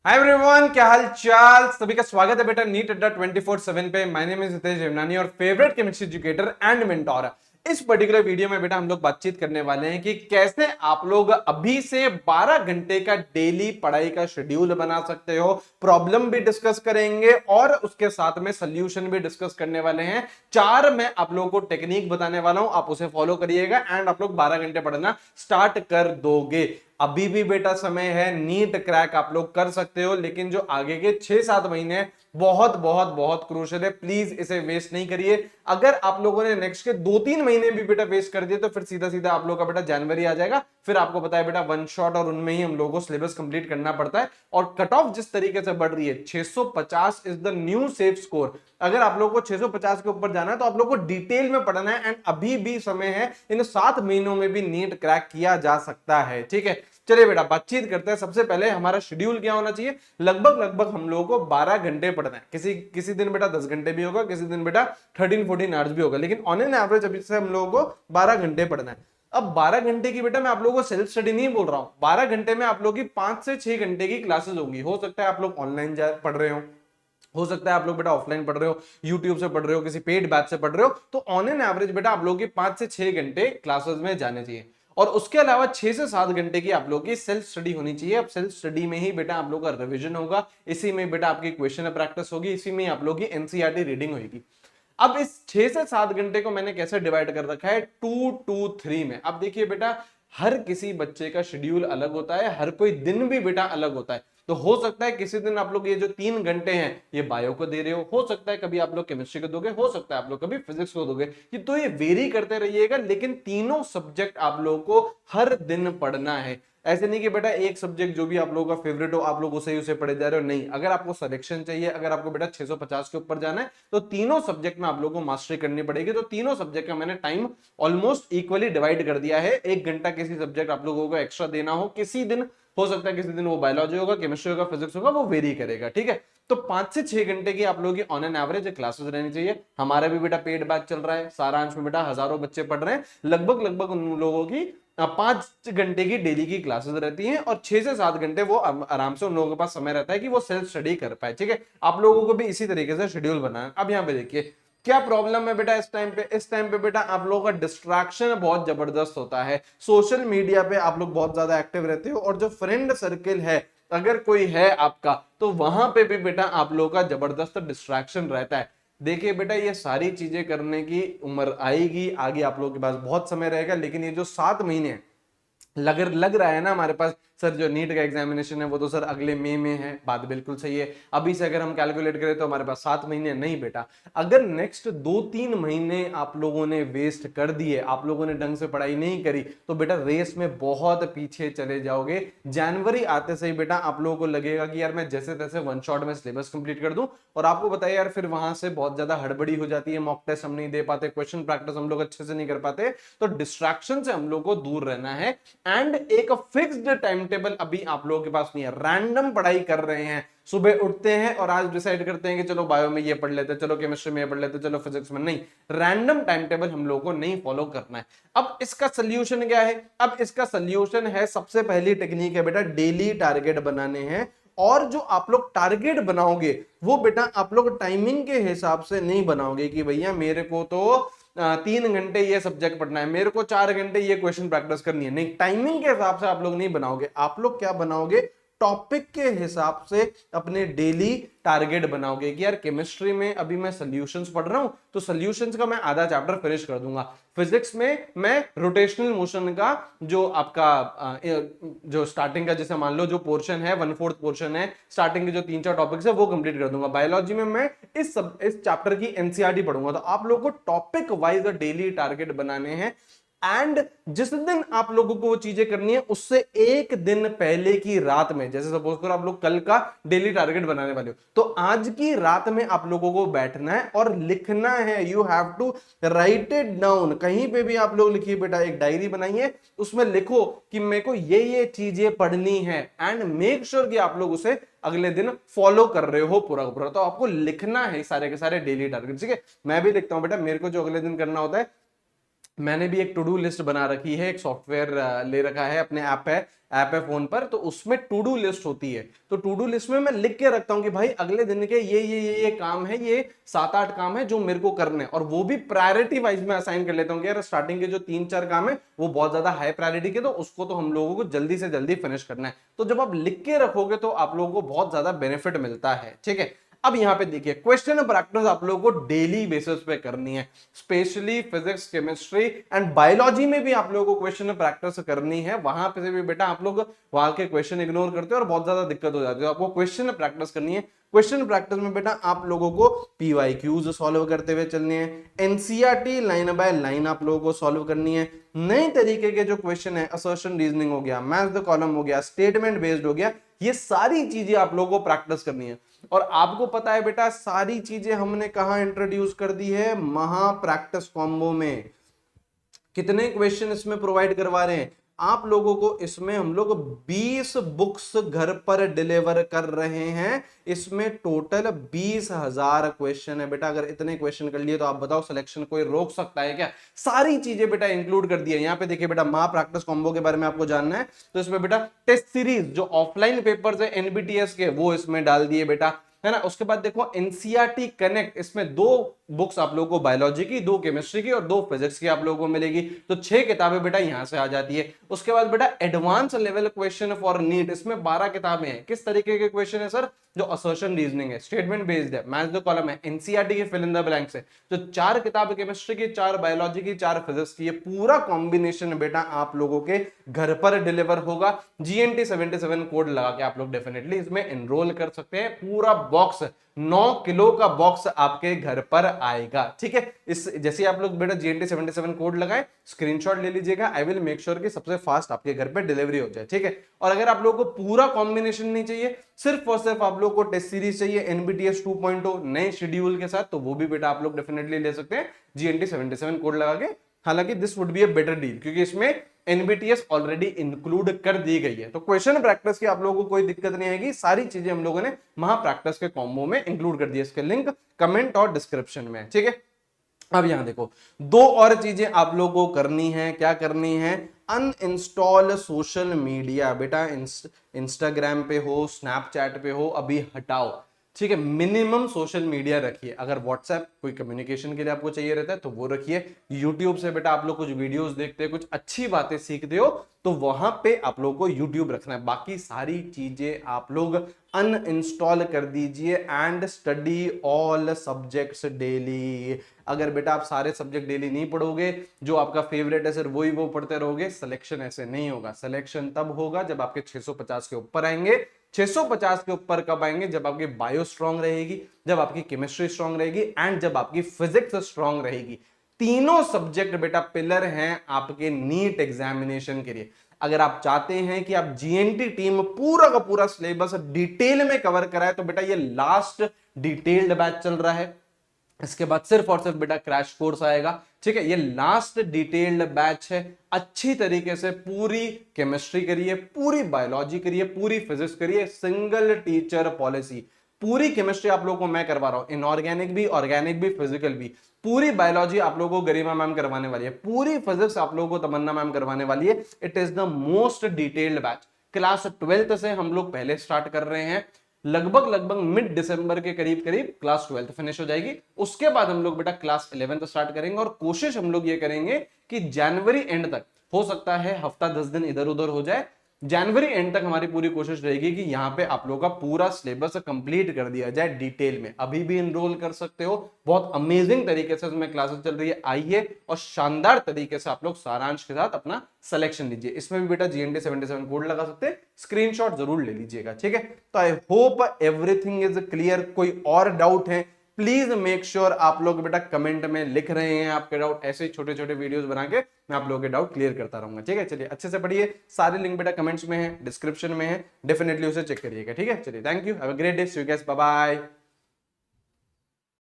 Hi everyone, क्या हाल चाल। सभी का स्वागत है बेटा नीट अड्डा 24/7 पे। My name is Hitesh Devnani और favourite chemistry educator and mentor. इस पर्टिकुलर वीडियो में बेटा हम लोग बातचीत करने वाले हैं कि कैसे आप लोग अभी से 12 घंटे का डेली पढ़ाई का शेड्यूल बना सकते हो। प्रॉब्लम भी डिस्कस करेंगे और उसके साथ में सोल्यूशन भी डिस्कस करने वाले हैं। चार मैं आप लोगों को टेक्निक बताने वाला हूं, आप उसे फॉलो करिएगा एंड आप लोग 12 घंटे पढ़ना स्टार्ट कर दोगे। अभी भी बेटा समय है, नीट क्रैक आप लोग कर सकते हो, लेकिन जो आगे के 6-7 महीने बहुत बहुत बहुत क्रूशियल है। प्लीज इसे वेस्ट नहीं करिए। अगर आप लोगों ने नेक्स्ट के 2-3 महीने भी बेटा वेस्ट कर दिए तो फिर सीधा सीधा आप लोग का बेटा जनवरी आ जाएगा। फिर आपको पता है बेटा वन शॉट और उनमें ही हम लोगों को सिलेबस कंप्लीट करना पड़ता है। और कट ऑफ जिस तरीके से बढ़ रही है, 650 is the new safe score. अगर आप लोगों को 650 के ऊपर जाना है तो आप लोग को डिटेल में पढ़ना है एंड अभी भी समय है। इन 7 महीनों में भी नीट क्रैक किया जा सकता है। ठीक है, चलिए बेटा बातचीत करते हैं। सबसे पहले हमारा शेड्यूल क्या होना चाहिए। लगभग लगभग हम लोगों को 12 घंटे पढ़ना है। किसी किसी दिन बेटा 10 घंटे भी होगा, किसी दिन बेटा 13-14 आवर्स भी होगा, लेकिन ऑन एन एवरेज अभी से हम लोगों को 12 घंटे पढ़ना है। अब 12 घंटे की बेटा मैं आप लोगों को सेल्फ स्टडी नहीं बोल रहा हूं। 12 घंटे में आप लोगों की 5 से 6 घंटे की क्लासेस होंगी। हो सकता है आप लोग ऑनलाइन पढ़ रहे हो सकता है आप लोग बेटा ऑफलाइन पढ़ रहे हो, यूट्यूब से पढ़ रहे हो, किसी पेड बैच से पढ़ रहे हो। तो ऑन एन एवरेज बेटा आप लोग के 5 से 6 घंटे क्लासेस में जाने चाहिए। और उसके अलावा 6 से 7 घंटे की आप लोग की सेल्फ स्टडी होनी चाहिए। अब सेल्फ स्टडी में ही बेटा आप लोग का रिवीजन होगा, इसी में बेटा आपकी क्वेश्चन प्रैक्टिस होगी, इसी में आप लोग की एनसीईआरटी रीडिंग होगी। अब इस 6 से 7 घंटे को मैंने कैसे डिवाइड कर रखा है, 2-2-3 में। अब देखिए बेटा, हर किसी बच्चे का शेड्यूल अलग होता है, हर कोई दिन भी बेटा अलग होता है। तो हो सकता है किसी दिन आप लोग ये जो 3 घंटे हैं ये बायो को दे रहे हो सकता है कभी आप लोग केमिस्ट्री को दोगे, हो सकता है आप लोग कभी फिजिक्स को दोगे। तो ये वेरी करते रहिएगा, लेकिन तीनों सब्जेक्ट आप लोगों को हर दिन पढ़ना है। ऐसे नहीं कि बेटा एक सब्जेक्ट जो भी आप लोगों का फेवरेट हो आप लोग उसे ही उसे पढ़े जा रहे हो, नहीं। अगर आपको सिलेक्शन चाहिए, अगर आपको बेटा 650 के ऊपर जाना है तो तीनों सब्जेक्ट में आप लोगों को मास्टरी करनी पड़ेगी। तो तीनों सब्जेक्ट का मैंने टाइम ऑलमोस्ट इक्वली डिवाइड कर दिया है। 1 घंटा किसी सब्जेक्ट आप लोगों को एक्स्ट्रा देना हो, किसी दिन हो सकता है किसी दिन वो बायोलॉजी होगा, केमिस्ट्री होगा, फिजिक्स होगा, वो वेरी करेगा। ठीक है, तो 5 से 6 घंटे की आप लोगों की ऑन एन एवरेज क्लासेस रहनी चाहिए। हमारा भी बेटा पेड बैच चल रहा है, सारांश में बेटा हजारों बच्चे पढ़ रहे हैं। लगभग लगभग उन लोगों की 5 घंटे की डेली की क्लासेस रहती हैं और 6 से 7 घंटे वो आराम से उन लोगों के पास समय रहता है कि वो सेल्फ स्टडी कर पाए। ठीक है, आप लोगों को भी इसी तरीके से शेड्यूल बनाना। अब यहाँ पे देखिए क्या प्रॉब्लम है बेटा। इस टाइम पे बेटा आप लोगों का डिस्ट्रैक्शन बहुत जबरदस्त होता है। सोशल मीडिया पे आप लोग बहुत ज्यादा एक्टिव रहते हो और जो फ्रेंड सर्किल है अगर कोई है आपका तो वहां पे भी बेटा आप लोगों का जबरदस्त डिस्ट्रैक्शन रहता है। देखिए बेटा, ये सारी चीजें करने की उम्र आएगी, आगे आप लोगों के पास बहुत समय रहेगा, लेकिन ये जो 7 महीने हैं, लग रहा है ना हमारे पास सर जो नीट का एग्जामिनेशन है वो तो सर अगले मई में है, बात बिल्कुल सही है। अभी से अगर हम कैलकुलेट करें तो हमारे पास 7 महीने नहीं बेटा। अगर नेक्स्ट 2-3 महीने आप लोगों ने वेस्ट कर दिए, आप लोगों ने ढंग से पढ़ाई नहीं करी, तो बेटा रेस में बहुत पीछे चले जाओगे। जनवरी आते से ही बेटा आप लोगों को लगेगा कि यार मैं जैसे तैसे वन शॉट में सिलेबस कंप्लीट कर दूं, और आपको बताइए यार फिर वहां से बहुत ज्यादा हड़बड़ी हो जाती है। मॉक टेस्ट हम नहीं दे पाते, क्वेश्चन प्रैक्टिस हम लोग अच्छे से नहीं कर पाते। तो डिस्ट्रैक्शन से हम लोग को दूर रहना है एंड एक फिक्स्ड टाइम टेबल अभी आप लोगों के पास नहीं है। रैंडम पढ़ाई कर रहे हैं, सुबह उठते हैं और आज डिसाइड करते हैं कि चलो बायो में ये पढ़ लेते हैं, चलो केमिस्ट्री में ये पढ़ लेते हैं, चलो फिजिक्स में। नहीं, रैंडम टाइम टेबल हम लोगों को नहीं फॉलो करना है। अब इसका सोल्यूशन क्या है। अब इसका सोल्यूशन है, सबसे पहली टेक्निक है बेटा, डेली टारगेट बनाने हैं। और जो आप लोग टारगेट बनाओगे वो बेटा आप लोग टाइमिंग के हिसाब से नहीं बनाओगे कि भैया मेरे को तो 3 घंटे ये सब्जेक्ट पढ़ना है, मेरे को 4 घंटे ये क्वेश्चन प्रैक्टिस करनी है। नहीं, टाइमिंग के हिसाब से आप लोग नहीं बनाओगे। आप लोग क्या बनाओगे, टॉपिक के हिसाब से अपने डेली टारगेट बनाओगे कि यार केमिस्ट्री में अभी मैं सॉल्यूशंस पढ़ रहा हूं तो सॉल्यूशंस का मैं आधा चैप्टर फिनिश कर दूंगा। फिजिक्स में मैं रोटेशनल मोशन का जो आपका जो स्टार्टिंग का जैसे मान लो जो पोर्शन है 1/4 पोर्शन है, स्टार्टिंग के जो 3-4 टॉपिक्स है वो कंप्लीट कर दूंगा। बायोलॉजी में मैं इस चैप्टर की एनसीईआरटी पढ़ूंगा। तो आप लोगों को टॉपिक वाइज डेली टारगेट बनाने हैं एंड जिस दिन आप लोगों को वो चीजें करनी है उससे एक दिन पहले की रात में, जैसे सपोज करो आप लोग कल का डेली टारगेट बनाने वाले हो, तो आज की रात में आप लोगों को बैठना है और लिखना है। You have to write it down. कहीं पे भी आप लोग लिखिए बेटा, एक डायरी बनाइए, उसमें लिखो कि मेरे को ये चीजें पढ़नी है एंड मेक श्योर कि आप लोग उसे अगले दिन फॉलो कर रहे हो पूरा पूरा। तो आपको लिखना है सारे के सारे डेली टारगेट। ठीक है, मैं भी लिखता हूं बेटा, मेरे को जो अगले दिन करना होता है, मैंने भी एक टू डू लिस्ट बना रखी है, एक सॉफ्टवेयर ले रखा है, अपने ऐप है ऐप है फोन पर, तो उसमें टू डू लिस्ट होती है। तो टू डू लिस्ट में मैं लिख के रखता हूं कि भाई अगले दिन के ये काम है, ये 7-8 काम है जो मेरे को करने हैं, और वो भी प्रायोरिटी वाइज में असाइन कर लेता हूं कि यार स्टार्टिंग के जो 3-4 काम है वो बहुत ज्यादा हाई प्रायोरिटी के, तो उसको तो हम लोगों को जल्दी से जल्दी फिनिश करना है। तो जब आप लिख के रखोगे तो आप लोगों को बहुत ज्यादा बेनिफिट मिलता है। ठीक है, अब यहां पे देखिए क्वेश्चन प्रैक्टिस आप लोगों को डेली बेसिस पे करनी है, specially physics, chemistry and biology में भी आप लोगों को क्वेश्चन प्रैक्टिस करनी है। वहां पे भी बेटा आप लोग वहां के क्वेश्चन इग्नोर करते हो और बहुत ज्यादा दिक्कत हो जाती है। आपको क्वेश्चन प्रैक्टिस करनी है। क्वेश्चन प्रैक्टिस में बेटा आप लोगों को पीवाईक्यूज सॉल्व करते हुए चलनी है, एनसीईआरटी लाइन बाय लाइन आप लोगों को सॉल्व करनी है। नए तरीके के जो क्वेश्चन है, असर्शन रीजनिंग हो गया, मैच द कॉलम हो गया, स्टेटमेंट बेस्ड हो गया, ये सारी चीजें आप लोगों को प्रैक्टिस करनी है। और आपको पता है बेटा सारी चीजें हमने कहां इंट्रोड्यूस कर दी है, महा प्रैक्टिस कॉम्बो में। कितने क्वेश्चन इसमें प्रोवाइड करवा रहे हैं आप लोगों को, इसमें हम लोग 20 बुक्स घर पर डिलीवर कर रहे हैं। इसमें टोटल 20,000 क्वेश्चन है बेटा। अगर इतने क्वेश्चन कर लिए तो आप बताओ सिलेक्शन कोई रोक सकता है क्या? सारी चीजें बेटा इंक्लूड कर दी है। यहाँ पे देखिए बेटा महा प्रैक्टिस कॉम्बो के बारे में आपको जानना है तो इसमें बेटा टेस्ट सीरीज जो ऑफलाइन पेपर्स है एनबीटीएस के वो इसमें डाल दिए बेटा, है ना। उसके बाद देखो एनसीईआरटी कनेक्ट, इसमें 2 बुक्स आप लोगों को बायोलॉजी की, 2 केमिस्ट्री की और 2 फिजिक्स की आप लोगों को मिलेगी। तो 6 किताबें बेटा यहां से आ जाती है। उसके बाद बेटा advance level question for NEET, इसमें 12 किताबें हैं। किस तरीके के क्वेश्चन है सर? जो असर्शन रीजनिंग है, स्टेटमेंट बेस्ड है, मैच द कॉलम है, एनसीईआरटी के फिल इन द ब्लैंक्स है। तो 4 किताब केमिस्ट्री की, 4 बायोलॉजी की, 4 फिजिक्स की, ये पूरा कॉम्बिनेशन बेटा आप लोगों के घर पर डिलीवर होगा। जीएनटी 77 कोड लगा के आप लोग डेफिनेटली इसमें एनरोल कर सकते हैं। पूरा बॉक्स 9 किलो का बॉक्स आपके घर पर आएगा। ठीक है, इस जैसे आप लोग बेटा जीएनटी 77 कोड लगाए, स्क्रीनशॉट ले लीजिएगा। आई विल मेक श्योर कि सबसे फास्ट आपके घर पे डिलीवरी हो जाए। ठीक है, और अगर आप लोगों को पूरा कॉम्बिनेशन नहीं चाहिए, सिर्फ और सिर्फ आप लोग को टेस्ट सीरीज चाहिए एनबीटीएस 2.0 नए शेड्यूल के साथ, तो वो भी बेटा आप लोग डेफिनेटली ले सकते हैं जीएनटी 77 कोड लगा के। हालांकि this would be a better deal क्योंकि इसमें एनबीटीएस ऑलरेडी इंक्लूड कर दी गई है। तो क्वेश्चन प्रैक्टिस की आप लोगों को कोई दिक्कत नहीं आएगी। सारी चीजें हम लोगों ने महा प्रैक्टिस के कॉम्बो में इंक्लूड कर दी है। इसके लिंक कमेंट और डिस्क्रिप्शन में। ठीक है, अब यहां देखो 2 और चीजें आप लोगों को करनी है। क्या करनी है? अनइंस्टॉल सोशल मीडिया बेटा। इंस्टाग्राम पे हो, स्नैपचैट पे हो, अभी हटाओ। ठीक है, मिनिमम सोशल मीडिया रखिए। अगर व्हाट्सएप कोई कम्युनिकेशन के लिए आपको चाहिए रहता है तो वो रखिए। यूट्यूब से बेटा आप लोग कुछ वीडियोस देखते हैं, कुछ अच्छी बातें सीखते हो तो वहां पे आप लोगों को यूट्यूब रखना है। बाकी सारी चीजें आप लोग अनइंस्टॉल कर दीजिए and study all subjects daily. अगर बेटा आप सारे सब्जेक्ट डेली नहीं पढ़ोगे, जो आपका फेवरेट है सर वही वो पढ़ते रहोगे, सिलेक्शन ऐसे नहीं होगा। सिलेक्शन तब होगा जब आपके 650 के ऊपर आएंगे। 650 के ऊपर कब आएंगे? जब आपकी बायो स्ट्रांग रहेगी, जब आपकी केमिस्ट्री स्ट्रांग रहेगी एंड जब आपकी फिजिक्स स्ट्रांग रहेगी। तीनों सब्जेक्ट बेटा पिलर हैं आपके नीट एग्जामिनेशन के लिए। अगर आप चाहते हैं कि आप जीएनटी टीम पूरा का पूरा सिलेबस डिटेल में कवर कराए तो बेटा ये लास्ट डिटेल्ड बैच चल रहा है। इसके बाद सिर्फ और सिर्फ बेटा क्रैश कोर्स आएगा। ठीक है, ये लास्ट डिटेल्ड बैच है। अच्छी तरीके से पूरी केमिस्ट्री करिए, पूरी बायोलॉजी करिए, पूरी फिजिक्स करिए, सिंगल टीचर पॉलिसी। पूरी केमिस्ट्री आप लोगों को मैं करवा रहा हूं, इनऑर्गेनिक भी, ऑर्गेनिक भी, फिजिकल भी। पूरी बायोलॉजी आप लोगों को गरिमा मैम करवाने वाली है। पूरी फिजिक्स आप लोगों को तमन्ना मैम करवाने वाली है। It is the most detailed batch. Class 12th से हम लोग पहले स्टार्ट कर रहे हैं। लगभग मिड दिसंबर के करीब करीब क्लास 12th फिनिश हो जाएगी। उसके बाद हम लोग बेटा क्लास 11th स्टार्ट करेंगे और कोशिश हम लोग ये करेंगे कि जनवरी एंड तक, हो सकता है हफ्ता 10 दिन इधर उधर हो जाए, जनवरी एंड तक हमारी पूरी कोशिश रहेगी कि यहां पे आप लोगों का पूरा सिलेबस कंप्लीट कर दिया जाए डिटेल में। अभी भी एनरोल कर सकते हो, बहुत अमेजिंग तरीके से इसमें क्लासेस चल रही है। आइए और शानदार तरीके से आप लोग सारांश के साथ अपना सिलेक्शन लीजिए। इसमें भी बेटा जीएनटी 77 कोड लगा सकते हैं, स्क्रीनशॉट जरूर ले लीजिएगा। ठीक है, तो I hope everything is clear. कोई और डाउट है प्लीज मेक श्योर आप लोग बेटा कमेंट में लिख रहे हैं आपके डाउट। ऐसे ही छोटे छोटे वीडियोस बना के मैं आप लोगों के डाउट क्लियर करता रहूंगा। ठीक है, चलिए अच्छे से पढ़िए। सारे लिंक बेटा कमेंट्स में है, डिस्क्रिप्शन में है, डेफिनेटली उसे चेक करिएगा। ठीक है, चलिए thank you, have a great day, see you guys, bye bye.